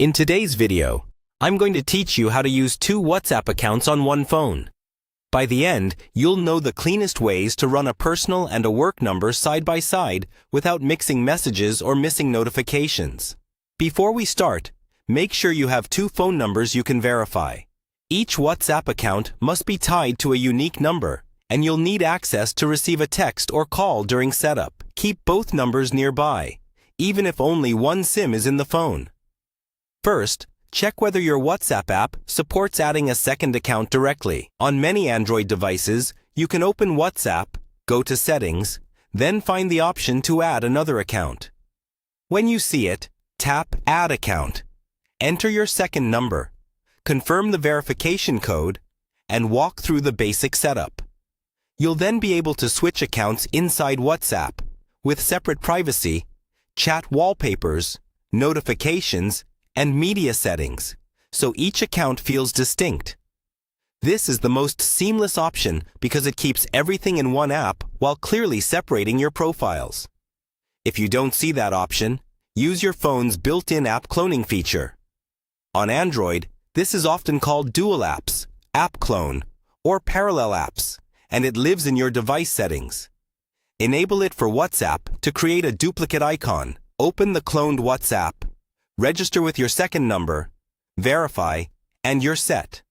In today's video, I'm going to teach you how to use two WhatsApp accounts on one phone. By the end, you'll know the cleanest ways to run a personal and a work number side by side without mixing messages or missing notifications. Before we start, make sure you have two phone numbers you can verify. Each WhatsApp account must be tied to a unique number, and you'll need access to receive a text or call during setup. Keep both numbers nearby, even if only one SIM is in the phone. First, check whether your WhatsApp app supports adding a second account directly. On many Android devices, you can open WhatsApp, go to Settings, then find the option to add another account. When you see it, tap Add Account. Enter your second number, confirm the verification code, and walk through the basic setup. You'll then be able to switch accounts inside WhatsApp with separate privacy, chat wallpapers, notifications, and media settings, so each account feels distinct. This is the most seamless option because it keeps everything in one app while clearly separating your profiles. If you don't see that option, use your phone's built-in app cloning feature. On Android, this is often called Dual Apps, App Clone, or Parallel Apps, and it lives in your device settings. Enable it for WhatsApp to create a duplicate icon. Open the cloned WhatsApp, register with your second number, verify, and you're set.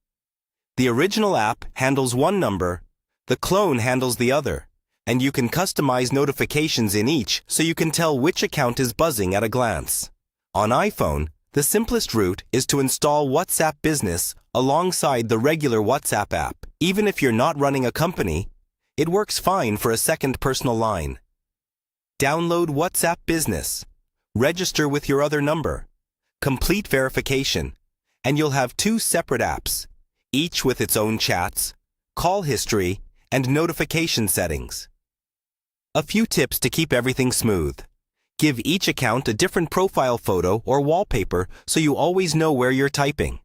The original app handles one number, the clone handles the other, and you can customize notifications in each so you can tell which account is buzzing at a glance. On iPhone, the simplest route is to install WhatsApp Business alongside the regular WhatsApp app. Even if you're not running a company, it works fine for a second personal line. Download WhatsApp Business, register with your other number, complete verification, and you'll have two separate apps, each with its own chats, call history, and notification settings. A few tips to keep everything smooth. Give each account a different profile photo or wallpaper so you always know where you're typing.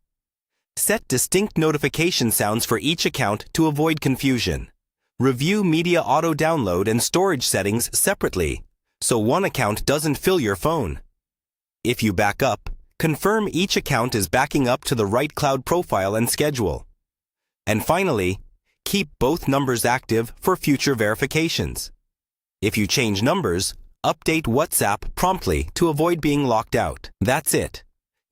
Set distinct notification sounds for each account to avoid confusion. Review media auto-download and storage settings separately, so one account doesn't fill your phone. If you back up, confirm each account is backing up to the right cloud profile and schedule. And finally, keep both numbers active for future verifications. If you change numbers, update WhatsApp promptly to avoid being locked out. That's it.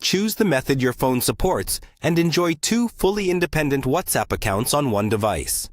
Choose the method your phone supports and enjoy two fully independent WhatsApp accounts on one device.